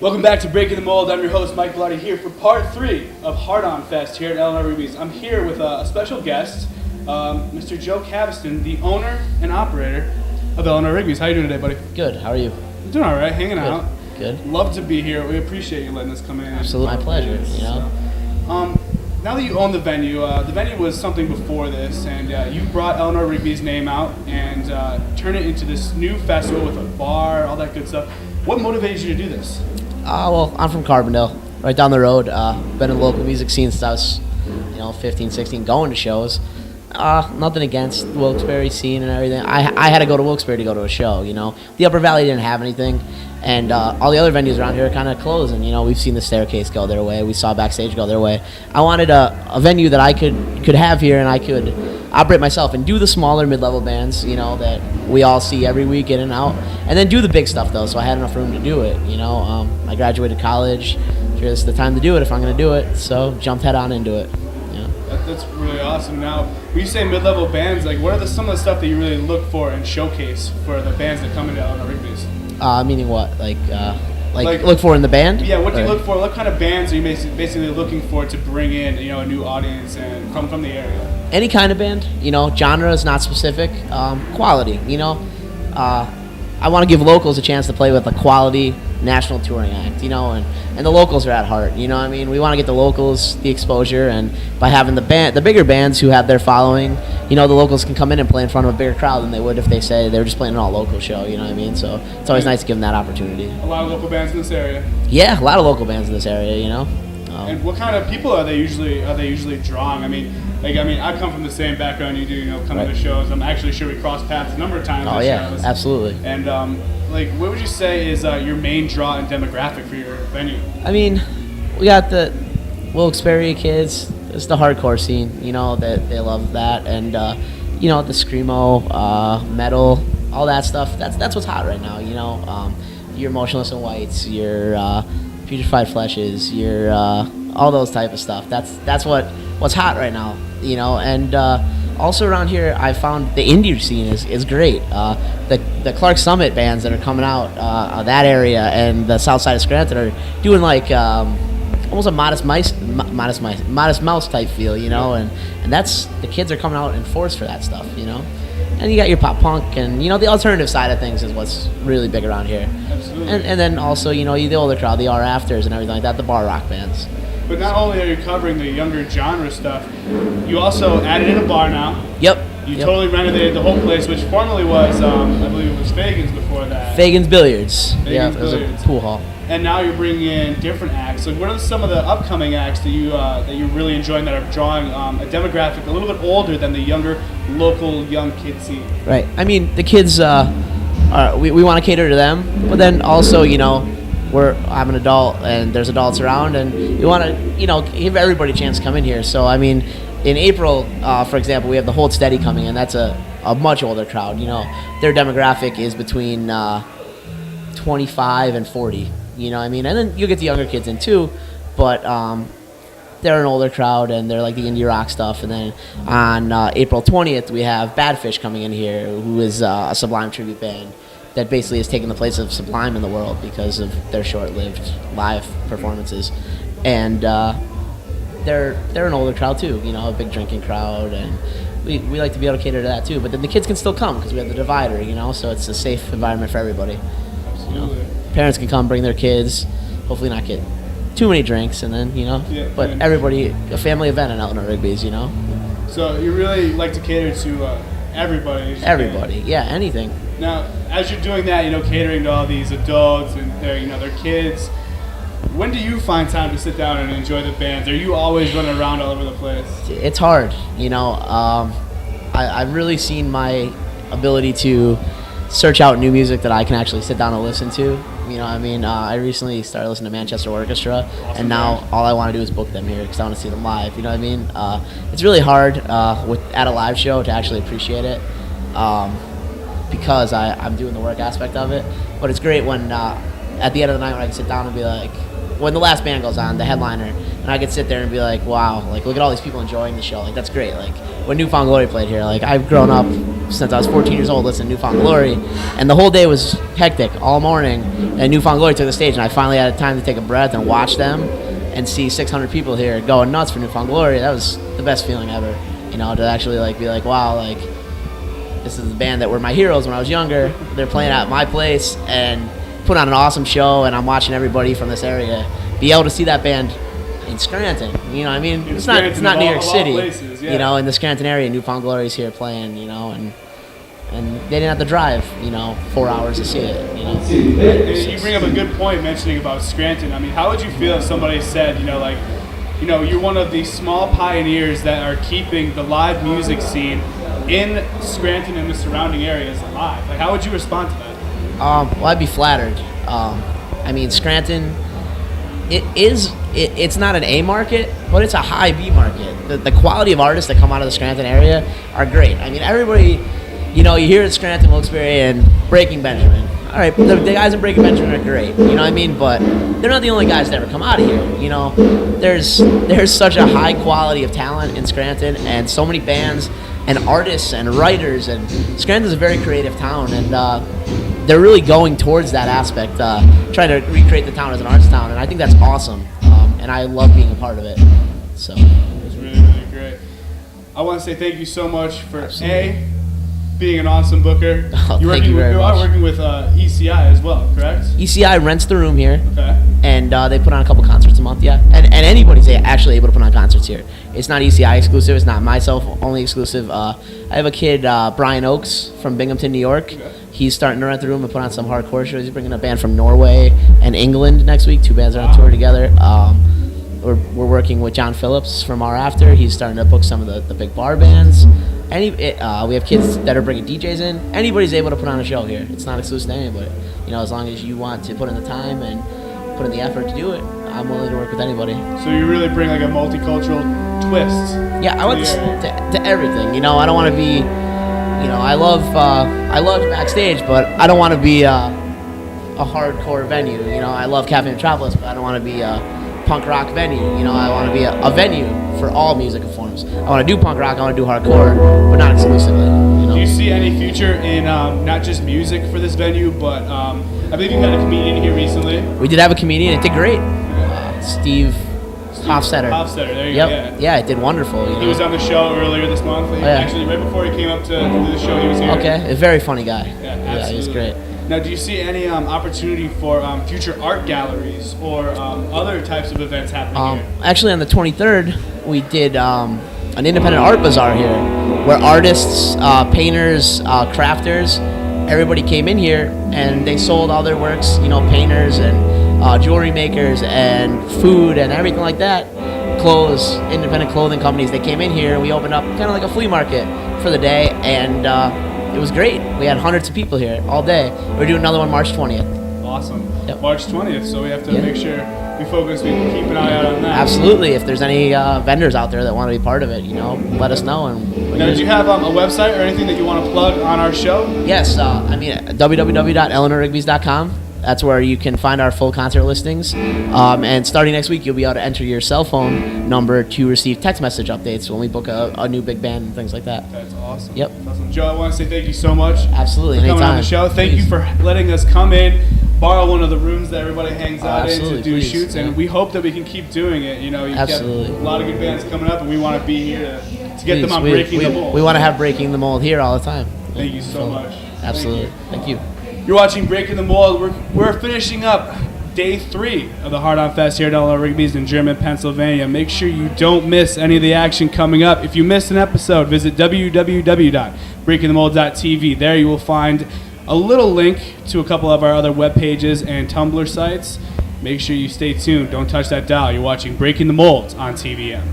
Welcome back to Breaking the Mold. I'm your host, Mike Velarde, here for part 3 of Hard On Fest here at Eleanor Rigby's. I'm here with a special guest, Mr. Joe Caviston, the owner and operator of Eleanor Rigby's. How you doing today, buddy? Good. How are you? I'm doing all right, hanging out. Good. Love to be here. We appreciate you letting us come in. Absolutely, my pleasure. Now that you own the venue was something before this, and you brought Eleanor Rigby's name out and turned it into this new festival with a bar, all that good stuff. What motivated you to do this? Well, I'm from Carbondale, right down the road. Been in the local music scene since I was, 15, 16, going to shows. Nothing against the Wilkes-Barre scene and everything. I had to go to Wilkes-Barre to go to a show, The Upper Valley didn't have anything, and all the other venues around here are kind of closing. We've seen the Staircase go their way. We saw Backstage go their way. I wanted a venue that I could have here and I could operate myself and do the smaller mid-level bands, that we all see every week in and out, and then do the big stuff, though, so I had enough room to do it, I graduated college. Sure, this is the time to do it if I'm going to do it, so jumped head on into it. That's really awesome. Now, when you say mid-level bands, what are some of the stuff that you really look for and showcase for the bands that come into Eleanor Rigby's? Meaning what? Like look for in the band? Yeah, what do you look for? What kind of bands are you basically looking for to bring in, a new audience and from the area? Any kind of band, genre is not specific. Quality, I want to give locals a chance to play with a quality national touring act, and the locals are at heart, We want to get the locals the exposure, and by having the bigger bands who have their following, the locals can come in and play in front of a bigger crowd than they would if they say they were just playing an all local show, So it's always nice to give them that opportunity. A lot of local bands in this area. Yeah, a lot of local bands in this area, And what kind of people are they usually drawing? I come from the same background you do, coming to shows. I'm actually sure we crossed paths a number of times. Oh yeah, shows. Absolutely. And what would you say is your main draw and demographic for your venue? We got the Wilkes-Barre kids. It's the hardcore scene, that they love that, and the screamo, metal, all that stuff. That's what's hot right now, Your Motionless in Whites, your Putrefied Fleshes, your all those type of stuff. That's what's hot right now, and also around here I found the indie scene is great. The Clark Summit bands that are coming out that area and the south side of Scranton are doing almost a Modest Mouse type feel, and that's the kids are coming out in force for that stuff, And you got your pop punk and the alternative side of things is what's really big around here. Absolutely. And then also the older crowd, the R afters and everything like that, the bar rock bands. But not only are you covering the younger genre stuff, you also added in a bar now. Yep. You totally renovated the whole place, which formerly was, I believe it was Fagan's before that. Fagan's Billiards. Fagan's it was a pool hall. And now you're bringing in different acts. So what are some of the upcoming acts that you're really enjoying that are drawing a demographic a little bit older than the younger, local, young kid scene? Right. The kids, we want to cater to them, but then also, I'm an adult and there's adults around, and you want to, give everybody a chance to come in here. So, in April, for example, we have the Hold Steady coming in. That's a much older crowd. Their demographic is between 25 and 40. And then you get the younger kids in too, but they're an older crowd and they're like the indie rock stuff. And then on April 20th, we have Badfish coming in here, who is a Sublime tribute band that basically has taken the place of Sublime in the world because of their short-lived live performances. And they're an older crowd too, a big drinking crowd, and we like to be able to cater to that too. But then the kids can still come because we have the divider, so it's a safe environment for everybody. Absolutely. Parents can come, bring their kids, hopefully not get too many drinks, and then, but everybody, a family event in Eleanor Rigby's, So you really like to cater to everybody? Everybody, yeah, anything. Now, as you're doing that, catering to all these adults and their kids, when do you find time to sit down and enjoy the bands? Are you always running around all over the place? It's hard, I've really seen my ability to search out new music that I can actually sit down and listen to. I recently started listening to Manchester Orchestra, and now all I want to do is book them here because I want to see them live. It's really hard at a live show to actually appreciate it because I'm doing the work aspect of it. But it's great when at the end of the night when I can sit down and be like, when the last band goes on, the headliner, and I could sit there and be like, wow, like look at all these people enjoying the show. Like that's great. Like when Newfound Glory played here, like I've grown up since I was 14 years old listening to Newfound Glory, and the whole day was hectic all morning. And Newfound Glory took the stage, and I finally had time to take a breath and watch them, and see 600 people here going nuts for Newfound Glory. That was the best feeling ever. You know, to actually like be like, wow, like this is the band that were my heroes when I was younger. They're playing at my place and put on an awesome show, and I'm watching everybody from this area be able to see that band in Scranton. You know what I mean? It's not New York City. Places, yeah. You know, in the Scranton area, Newfound Glory's here playing, you know, and they didn't have to drive, 4 hours to see it, You bring up a good point mentioning about Scranton. I mean, how would you feel if somebody said, you're one of the small pioneers that are keeping the live music scene in Scranton and the surrounding areas alive? Like, how would you respond to that? Well, I'd be flattered. I mean, Scranton, it's not an A market, but it's a high B market. The quality of artists that come out of the Scranton area are great. I mean, everybody, you hear at Scranton, Wilkes-Barre, and Breaking Benjamin. All right, the guys in Breaking Benjamin are great, you know what I mean? But they're not the only guys that ever come out of here, There's such a high quality of talent in Scranton, and so many bands and artists and writers, and Scranton's a very creative town, and they're really going towards that aspect, trying to recreate the town as an arts town, and I think that's awesome, and I love being a part of it. So it was really, really great. I want to say thank you so much for being an awesome booker. Thank you very much. You are working with ECI as well, correct? ECI rents the room here, okay, and they put on a couple concerts a month, yeah. And anybody's actually able to put on concerts here. It's not ECI exclusive. It's not myself only exclusive. I have a kid, Brian Oakes from Binghamton, New York. Okay. He's starting to rent the room and put on some hardcore shows. He's bringing a band from Norway and England next week. 2 bands are on tour together. We're working with John Phillips from Our After. He's starting to book some of the big bar bands. We have kids that are bringing DJs in. Anybody's able to put on a show here. It's not exclusive to anybody. As long as you want to put in the time and put in the effort to do it, I'm willing to work with anybody. So you really bring like a multicultural twist. Yeah, I want to everything. I don't want to be. I love backstage, but I don't want to be a hardcore venue. I love Cafe Metropolis, but I don't want to be a punk rock venue. I want to be a venue for all music forms. I want to do punk rock, I want to do hardcore, but not exclusively. Do you see any future in not just music for this venue, but I believe you had a comedian here recently. We did have a comedian. It did great. Steve Hofstetter. There you go. Yeah, it did wonderful. He was on the show earlier this month. Actually, right before he came up to do the show, he was here. Okay, a very funny guy. Yeah, absolutely. Yeah, he was great. Now, do you see any opportunity for future art galleries or other types of events happening here? Actually, on the 23rd, we did an independent art bazaar here, where artists, painters, crafters, everybody came in here and they sold all their works. Painters and jewelry makers and food and everything like that. Clothes, independent clothing companies. They came in here. We opened up kind of like a flea market for the day, and it was great. We had hundreds of people here all day. We're doing another one March 20th. Awesome. Yep. March 20th, so we have to make sure we focus, we keep an eye out on that. Absolutely. If there's any vendors out there that want to be part of it, let us know. Now, do you have a website or anything that you want to plug on our show? Yes. www.eleanorrigby's.com. That's where you can find our full concert listings. And starting next week, you'll be able to enter your cell phone number to receive text message updates when we book a new big band and things like that. That's awesome. Yep. That's awesome. Joe, I want to say thank you so much. Absolutely. For coming Anytime. on the show. Thank you for letting us come in, borrow one of the rooms that everybody hangs out in to do shoots, and we hope that we can keep doing it. You've Absolutely. got a lot of good bands coming up, and we want to be here to get them on Breaking the Mold. We want to have Breaking the Mold here all the time. Thank you so much. Absolutely. Thank you. You're watching Breaking the Mold. We're finishing up day 3 of the Hard On Fest here at Eleanor Rigby's in German, Pennsylvania. Make sure you don't miss any of the action coming up. If you missed an episode, visit www.breakingthemold.tv. There you will find a little link to a couple of our other web pages and Tumblr sites. Make sure you stay tuned. Don't touch that dial. You're watching Breaking the Mold on TVM.